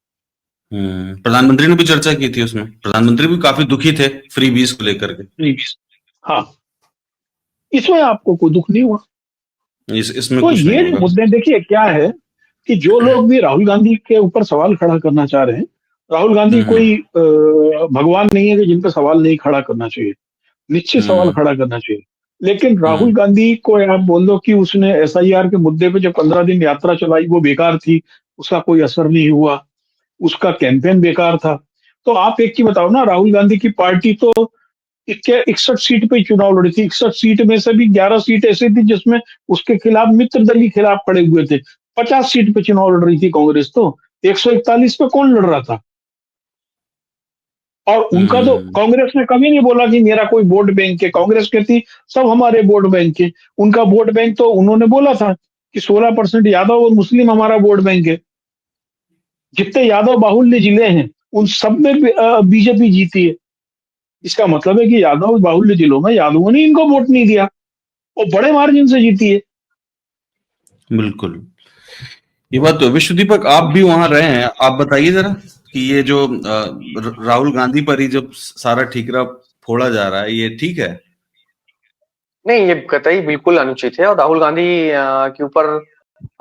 प्रधानमंत्री ने भी चर्चा की थी उसमें। प्रधानमंत्री भी काफी दुखी थे फ्री बीस को लेकर के। हाँ, इसमें आपको कोई दुख नहीं हुआ। इसमें तो कुछ नहीं ये होगा। मुद्दे देखिए क्या है कि जो लोग भी राहुल गांधी के ऊपर सवाल खड़ा करना चाह रहे हैं, राहुल गांधी कोई भगवान नहीं है कि जिन पर सवाल नहीं खड़ा करना चाहिए। निश्चित सवाल खड़ा करना चाहिए। लेकिन राहुल गांधी को आप बोल दो कि उसने एसआईआर के मुद्दे पे जो 15 दिन यात्रा चलाई वो बेकार थी, उसका कोई असर नहीं हुआ, उसका कैंपेन बेकार था। तो आप एक की बताओ ना, राहुल गांधी की पार्टी तो 61 सीट पे चुनाव लड़ी थी। 61 सीट में से भी 11 सीट ऐसी थी जिसमें उसके खिलाफ मित्र दल के खिलाफ खड़े हुए थे। 50 सीट पे चुनाव लड़ रही थी कांग्रेस, तो 141 पे कौन लड़ रहा था? और उनका तो कांग्रेस ने कभी नहीं बोला कि मेरा कोई वोट बैंक है। कांग्रेस कहती सब हमारे वोट बैंक है। उनका वोट बैंक तो उन्होंने बोला था कि 16% यादव और मुस्लिम हमारा वोट बैंक है। जितने यादव बाहुल्य जिले हैं उन सब में बीजेपी जीती है। इसका मतलब है कि यादव बाहुल्य जिलों में यादवों ने इनको वोट नहीं दिया और बड़े मार्जिन से जीती है। बिल्कुल, ये बात तो। विश्व दीपक, आप भी वहां रहे हैं, आप बताइए जरा कि ये जो राहुल गांधी पर ही जो सारा ठीकरा फोड़ा जा रहा है, ये ठीक है? नहीं, ये कतई बिल्कुल अनुचित है। और राहुल गांधी के ऊपर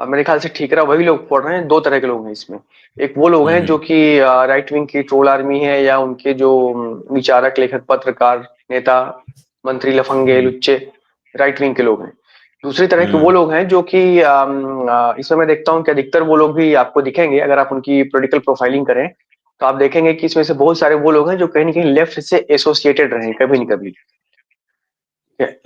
मेरे ख्याल से ठीकरा वही लोग फोड़ रहे हैं। दो तरह के लोग हैं इसमें। एक वो लोग हैं जो कि राइट विंग की ट्रोल आर्मी है, या उनके जो विचारक, लेखक, पत्रकार, नेता, मंत्री, लफंगे, लुच्चे, राइट विंग के लोग हैं। दूसरी तरह के वो लोग हैं जो कि इसमें मैं देखता हूँ कि अधिकतर वो लोग भी आपको दिखेंगे अगर आप उनकी पॉलिटिकल प्रोफाइलिंग करें, तो आप देखेंगे कि इसमें से बहुत सारे वो लोग हैं जो कहीं ना कहीं लेफ्ट से एसोसिएटेड रहे कभी न कभी।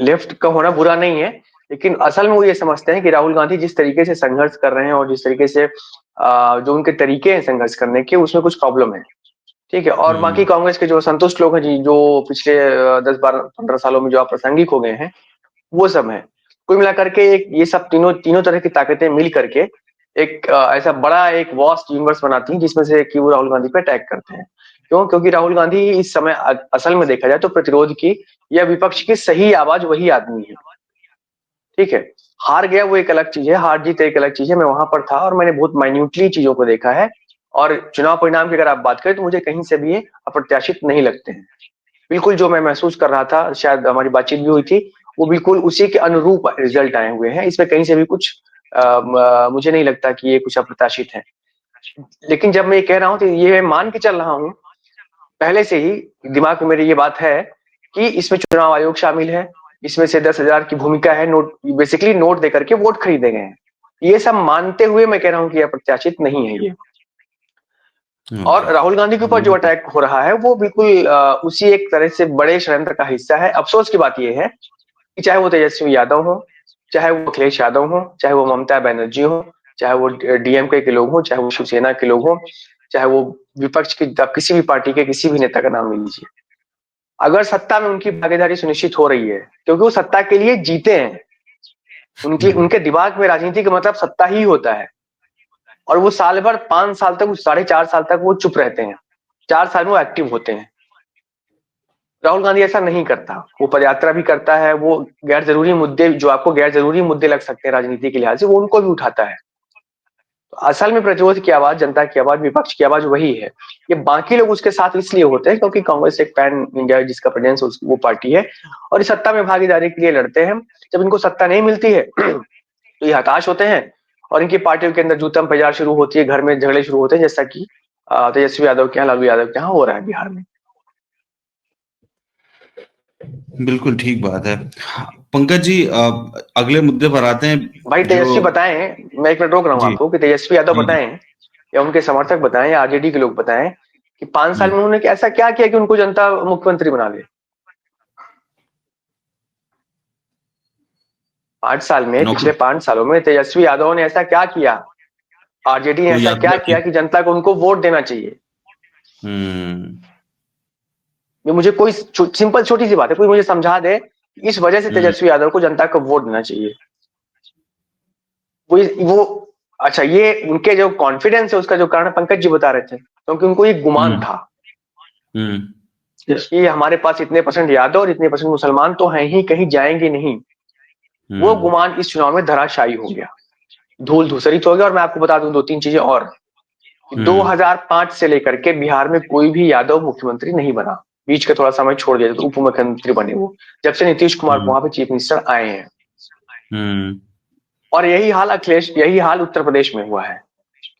लेफ्ट का होना बुरा नहीं है, लेकिन असल में वो ये समझते हैं कि राहुल गांधी जिस तरीके से संघर्ष कर रहे हैं और जिस तरीके से जो उनके तरीके हैं संघर्ष करने के, उसमें कुछ प्रॉब्लम है। ठीक है। और बाकी कांग्रेस के जो संतुष्ट लोग हैं जी, जो पिछले 10-12-15 सालों में जो अप्रासंगिक हो गए हैं, वो सब है। कुल मिलाकर के एक ये सब तीनों तीनों तरह की ताकतें मिल करके एक ऐसा बड़ा एक वास्ट यूनिवर्स बनाती हैं जिसमें से कि वो राहुल गांधी पे अटैक करते हैं। क्यों? क्योंकि राहुल गांधी इस समय असल में देखा जाए तो प्रतिरोध की या विपक्ष की सही आवाज वही आदमी है। ठीक है। हार गया वो एक अलग चीज है, हार जीत एक अलग चीज है। मैं वहां पर था और मैंने बहुत माइन्यूटली चीजों को देखा है। और चुनाव परिणाम की अगर आप बात करें तो मुझे कहीं से भी अप्रत्याशित नहीं लगते हैं। बिल्कुल जो मैं महसूस कर रहा था, शायद हमारी बातचीत भी हुई थी, वो बिल्कुल उसी के अनुरूप रिजल्ट आए हुए हैं। इसमें कहीं से भी कुछ मुझे नहीं लगता कि ये कुछ अप्रत्याशित है। लेकिन जब मैं ये कह रहा हूं तो ये मान के चल रहा हूं, पहले से ही दिमाग में मेरी ये बात है कि इसमें चुनाव आयोग शामिल है, इसमें से 10,000 की भूमिका है, नोट बेसिकली नोट देकर के वोट खरीदे गए हैं। ये सब मानते हुए मैं कह रहा हूं कि अप्रत्याशित नहीं है ये। और राहुल गांधी के ऊपर जो अटैक हो रहा है वो बिल्कुल उसी एक तरह से बड़े षड्यंत्र का हिस्सा है। अफसोस की बात यह है कि चाहे वो तेजस्वी यादव हो, चाहे वो अखिलेश यादव हो, चाहे वो ममता बनर्जी हो, चाहे वो डीएमके के लोग हो, चाहे वो शिवसेना के लोग हो, चाहे वो विपक्ष की किसी भी पार्टी के किसी भी नेता का नाम ले लीजिए, अगर सत्ता में उनकी भागीदारी सुनिश्चित हो रही है, क्योंकि वो सत्ता के लिए जीते हैं। उनके दिमाग में राजनीति का मतलब सत्ता ही होता है। और वो साल भर 5 साल तक, 4.5 साल तक वो चुप रहते हैं, 4 साल में वो एक्टिव होते हैं। राहुल गांधी ऐसा नहीं करता। वो पदयात्रा भी करता है, वो गैर जरूरी मुद्दे, जो आपको गैर जरूरी मुद्दे लग सकते हैं राजनीति के लिहाज से, वो उनको भी उठाता है। तो असल में प्रतिरोध की आवाज, जनता की आवाज, विपक्ष की आवाज वही है। ये बाकी लोग उसके साथ इसलिए होते हैं क्योंकि कांग्रेस एक पैन इंडिया जिसका प्रेजेंस वो पार्टी है और इस सत्ता में भागीदारी के लिए लड़ते हैं। जब इनको सत्ता नहीं मिलती है तो ये हताश होते हैं और इनकी पार्टियों के अंदर जूतम बाजार शुरू होती है, घर में झगड़े शुरू होते हैं, जैसा कि तेजस्वी यादव के यहाँ, लालू यादव के यहाँ हो रहा है बिहार में। बिल्कुल ठीक बात है। पंकज जी, अगले मुद्दे पर आते हैं। भाई तेजस्वी बताएं, मैं एक मिनट रोक रहा हूँ आपको, कि तेजस्वी यादव बताएं या उनके समर्थक बताएं या आरजेडी के लोग बताएं कि 5 साल में उन्होंने ऐसा क्या किया कि उनको जनता मुख्यमंत्री बना ले। 5 साल में, पिछले 5 सालों में तेजस्वी यादव ने ऐसा क्या किया, आरजेडी ने ऐसा क्या किया कि जनता को उनको वोट देना चाहिए। मुझे कोई सिंपल छोटी सी बात है, कोई मुझे समझा दे इस वजह से तेजस्वी यादव को जनता को वोट देना चाहिए। वो अच्छा, ये उनके जो कॉन्फिडेंस है उसका जो कारण पंकज जी बता रहे थे, क्योंकि उनको एक गुमान था कि हमारे पास इतने परसेंट यादव और इतने परसेंट मुसलमान तो हैं ही, कहीं जाएंगे नहीं। वो गुमान इस चुनाव में धराशायी हो गया, धूल धूसरित हो गया। और मैं आपको बता दूं 2-3 चीजें और, 2005 से लेकर के बिहार में कोई भी यादव मुख्यमंत्री नहीं बना। बीच का थोड़ा समय छोड़ दिया तो उप मुख्यमंत्री बने वो, जब से नीतीश कुमार वहां पे चीफ मिनिस्टर आए हैं। और यही हाल उत्तर प्रदेश में हुआ है।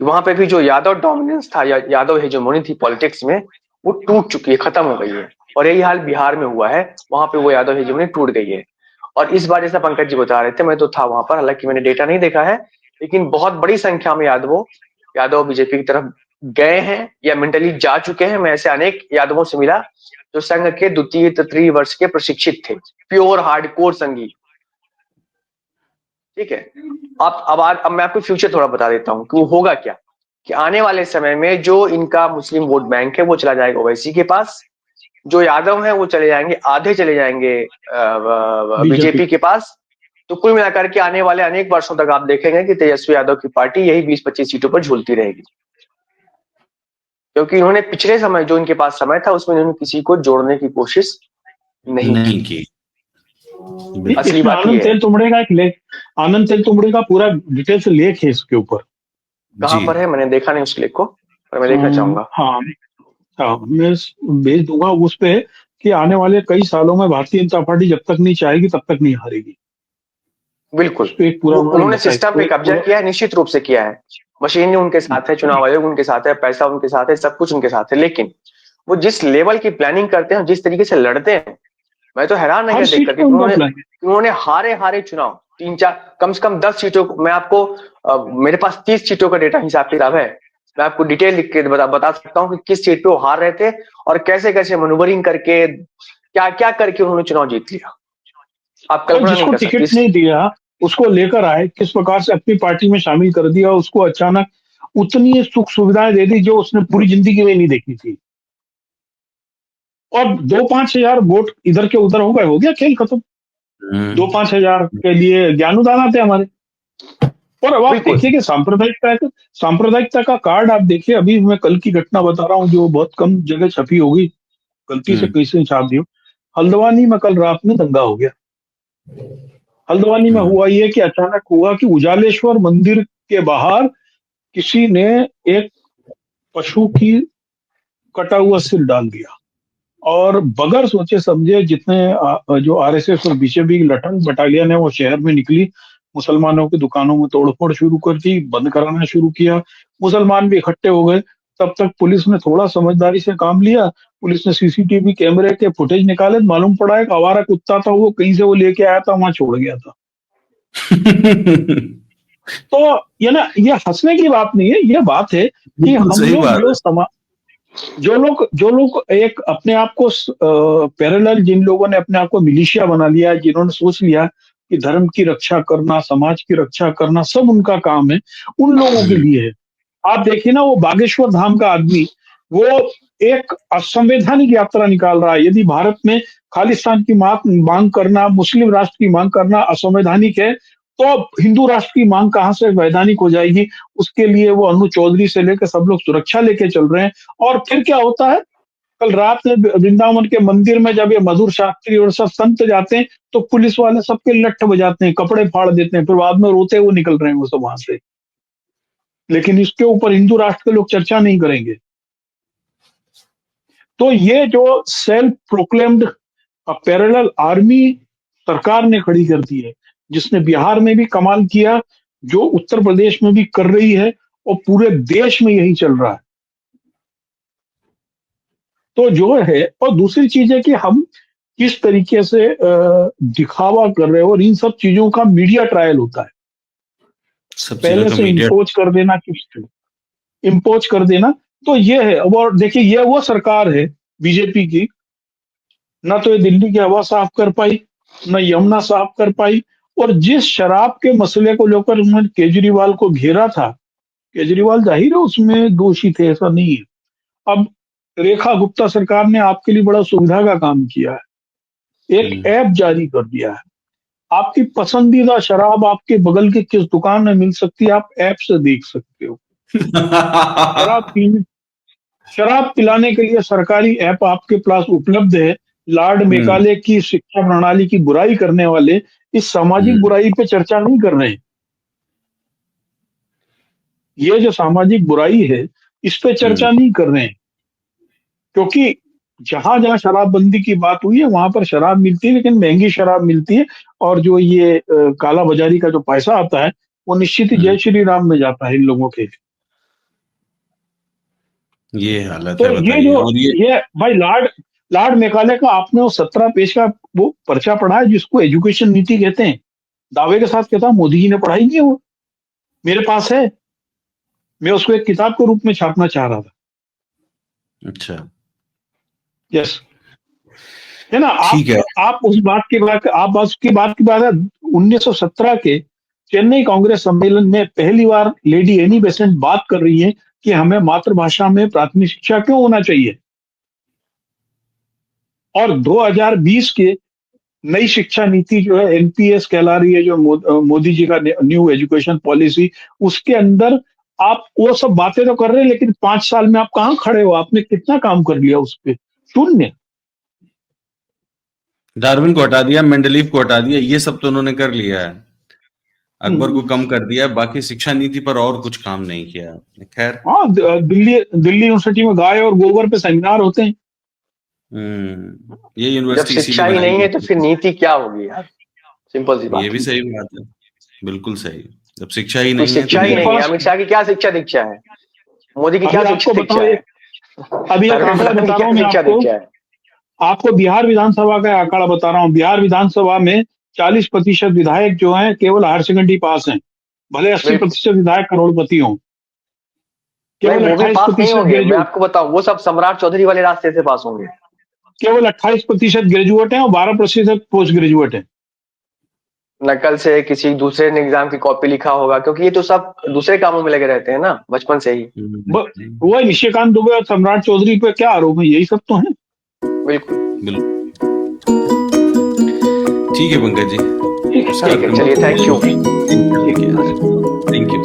वहां पे भी जो यादव डोमिनेंस था, यादव हेजेमोनी थी पॉलिटिक्स में, वो टूट चुकी है, खत्म हो गई है। और यही हाल बिहार में हुआ है, वहां पे वो यादव हेजेमोनी टूट गई है। और इस बार जैसा पंकज जी बता रहे थे, मैं तो था वहां पर, हालांकि मैंने डेटा नहीं देखा है, लेकिन बहुत बड़ी संख्या में यादव बीजेपी की तरफ गए हैं या मेंटली जा चुके हैं। मैं ऐसे अनेक यादवों से मिला जो संघ के द्वितीय तृतीय वर्ष के प्रशिक्षित थे, प्योर हार्डकोर संघी। ठीक है, अब मैं आपको फ्यूचर थोड़ा बता देता हूँ कि वो होगा क्या, कि आने वाले समय में जो इनका मुस्लिम वोट बैंक है वो चला जाएगा ओवैसी के पास, जो यादव हैं वो चले जाएंगे, आधे चले जाएंगे बीजेपी के पास। तो कुल मिलाकर के आने वाले अनेक वर्षों तक आप देखेंगे कि तेजस्वी यादव की पार्टी यही 20-25 सीटों पर झूलती रहेगी, क्योंकि इन्होंने पिछले समय जो इनके पास समय था उसमें इन्होंने किसी को जोड़ने की कोशिश नहीं की। असली बात ये है। आनंद तेल तुमड़े का पूरा डिटेल से लेख है इसके ऊपर। कहाँ पर है? मैंने देखा नहीं उस लेख को, पर मैं देखना चाहूंगा। हाँ, मैं भेज दूंगा उस पे कि आने वाले कई सालों में भारतीय जनता पार्टी जब तक नहीं चाहेगी तब तक नहीं हारेगी। बिल्कुल, एक पूरा उन्होंने सिस्टम पे कब्जा किया है, निश्चित रूप से किया है। मशीन उनके साथ है, चुनाव आयोग उनके साथ है, पैसा उनके साथ है, सब कुछ उनके साथ है। लेकिन वो जिस लेवल की प्लानिंग करते हैं, जिस तरीके से लड़ते हैं, मैं तो हैरान है देख करके। उन्होंने हारे चुनाव 3-4, कम से कम 10 सीटों। मैं आपको मेरे पास 30 सीटों का डेटा हिसाब किताब है, मैं आपको डिटेल लिख के बता सकता हूँ कि किस सीट पे वो हार रहे थे और कैसे कैसे मैन्यूवरिंग करके, क्या क्या करके उन्होंने चुनाव जीत लिया। आप कल्पना नहीं कर सकते। टिकट नहीं दिया उसको लेकर आए, किस प्रकार से अपनी पार्टी में शामिल कर दिया, उसको अचानक उतनी सुख सुविधाएं दे दी जो उसने पूरी जिंदगी में नहीं देखी थी। और 2-5 हजार वोट इधर के उधर हो गए, हो गया खेल खत्म। 2-5 हजार के लिए ज्ञानोदान आते हमारे। और अब आप देखिए कि सांप्रदायिकता का कार्ड आप देखिए। अभी मैं कल की घटना बता रहा हूँ जो बहुत कम जगह छपी होगी, गलती से किसी ने छाप दी। हल्द्वानी में कल रात में दंगा हो गया। हल्द्वानी में हुआ ये कि अचानक हुआ कि उजालेश्वर मंदिर के बाहर किसी ने एक पशु की कटा हुआ सिर डाल दिया और बगैर सोचे समझे जितने जो आरएसएस और बीजेपी की लठंग बटालियन है वो शहर में निकली, मुसलमानों की दुकानों में तोड़फोड़ शुरू कर दी, बंद कराना शुरू किया। मुसलमान भी इकट्ठे हो गए। तब तक पुलिस ने थोड़ा समझदारी से काम लिया। पुलिस ने सीसीटीवी कैमरे के फुटेज निकाले, मालूम पड़ा एक आवारा कुत्ता था, वो कहीं से वो लेके आया था, वहां छोड़ गया था। तो ये हंसने की बात नहीं है, ये बात है कि हम लोग जो लोग एक अपने आप को पैरेलल, जिन लोगों ने अपने आप को मिलिशिया बना लिया, जिन्होंने सोच लिया कि धर्म की रक्षा करना, समाज की रक्षा करना सब उनका काम है, उन लोगों के लिए है। आप देखिए ना, वो बागेश्वर धाम का आदमी, वो एक असंवैधानिक यात्रा निकाल रहा है। यदि भारत में खालिस्तान की मांग करना, मुस्लिम राष्ट्र की मांग करना असंवैधानिक है, तो हिंदू राष्ट्र की मांग कहां से वैधानिक हो जाएगी। उसके लिए वो अनु चौधरी से लेकर सब लोग सुरक्षा लेके चल रहे हैं। और फिर क्या होता है, कल रात में वृंदावन के मंदिर में जब ये मधुर शास्त्री और सब संत जाते हैं तो पुलिस वाले सबके लठ बजाते हैं, कपड़े फाड़ देते हैं, फिर बाद में रोते हुए निकल रहे हैं वो सब वहां से। लेकिन इसके ऊपर हिंदू राष्ट्र के लोग चर्चा नहीं करेंगे। तो ये जो सेल्फ प्रोक्लेम्ड पैरेलल आर्मी सरकार ने खड़ी कर दी है, जिसने बिहार में भी कमाल किया, जो उत्तर प्रदेश में भी कर रही है, और पूरे देश में यही चल रहा है। तो जो है, और दूसरी चीज है कि हम किस तरीके से दिखावा कर रहे हो, और इन सब चीजों का मीडिया ट्रायल होता है। पहले से इम्पोज कर देना तो ये है। और देखिए, ये वो सरकार है बीजेपी की, ना तो ये दिल्ली की हवा साफ कर पाई, ना यमुना साफ कर पाई। और जिस शराब के मसले को लेकर उन्होंने केजरीवाल को घेरा था, केजरीवाल जाहिर है उसमें दोषी थे, ऐसा नहीं है। अब रेखा गुप्ता सरकार ने आपके लिए बड़ा सुविधा का काम किया है, एक ऐप जारी कर दिया है। आपकी पसंदीदा शराब आपके बगल की किस दुकान में मिल सकती है, आप ऐप से देख सकते हो। शराब पीने शराब पिलाने के लिए सरकारी ऐप आपके पास उपलब्ध है। लॉर्ड मेकाले की शिक्षा प्रणाली की बुराई करने वाले इस सामाजिक बुराई पे चर्चा नहीं कर रहे हैं। ये जो सामाजिक बुराई है, इस पे चर्चा नहीं कर रहे हैं, क्योंकि जहां जहां शराबबंदी की बात हुई है वहां पर शराब मिलती है, लेकिन महंगी शराब मिलती है। और जो ये काला बाजारी का जो पैसा आता है, वो निश्चित ही जय श्री राम में जाता है इन लोगों के। ये हालत तो है, ये बताइए। जो और ये भाई लॉर्ड मेकाले का आपने वो 17 पेज का वो पर्चा पढ़ा है, जिसको एजुकेशन नीति कहते हैं। दावे के साथ कहता हूं, मोदी जी ने पढ़ाई नहीं है वो, मेरे पास है। मैं उसको एक किताब के रूप में छापना चाह रहा था। अच्छा, यस, है ना। ठीक है। आप उस बात की बात आप उसकी बात की बात है। 1917 के चेन्नई कांग्रेस सम्मेलन में पहली बार लेडी एनी बेसेंट बात कर रही है कि हमें मातृभाषा में प्राथमिक शिक्षा क्यों होना चाहिए। और 2020 के नई शिक्षा नीति जो है, एनपीएस कहला रही है, जो मोदी जी का न्यू एजुकेशन पॉलिसी, उसके अंदर आप वो सब बातें तो कर रहे हैं, लेकिन 5 साल में आप कहां खड़े हो? आपने कितना काम कर लिया उस पर? शून्य। डार्विन को हटा दिया, मेंडलीव को हटा दिया, ये सब तो उन्होंने कर लिया है। अकबर को कम कर दिया, बाकी शिक्षा नीति पर और कुछ काम नहीं किया। खैर, हाँ, दिल्ली यूनिवर्सिटी में गाय और गोबर पे सेमिनार होते हैं। ये जब यूनिवर्सिटी शिक्षा इसीलिए ही बनाई नहीं है तो गई फिर नीति क्या होगी यार? सिंपल सी थी। बात ये भी है। सही बात है, बिल्कुल सही। जब शिक्षा ही कोई नहीं है तो शिक्षा ही मेरे नहीं है। पास अमित शाह की क्या शिक्षा दीक्षा है? मोदी की अभी क्या आपको शिक्षा बताओ, दीक्षा है? अभी एक धर्मेंद्र आंकड़ा प्रधान की बता रहा क्या हूँ मैं शिक्षा आपको। दीक्षा है? आपको बिहार विधानसभा का आंकड़ा बता रहा हूँ। बिहार विधानसभा में 40% विधायक जो हैं केवल हायर सेकेंडरी पास हैं, भले बिल्कुल 80% विधायक करोड़पति हों। नहीं, केवल वो भी अट्ठाईस पास नहीं प्रतिशत होंगे। मैं ग्रेजुएट आपको बताऊं, वो सब सम्राट चौधरी वाले रास्ते से पास होंगे। केवल 28% ग्रेजुएट हैं और 12% पोस्ट ग्रेजुएट हैं। नकल से किसी दूसरे ने एग्जाम की कॉपी लिखा होगा, क्योंकि ये तो सब दूसरे कामों में लगे रहते हैं ना बचपन से ही। वो निशिकांत दुबे और सम्राट चौधरी पे क्या आरोप है? यही सब तो है। बिल्कुल बिल्कुल। ठीक है पंकज जी, ठीक है, चलिए, थैंक यू। Thank you.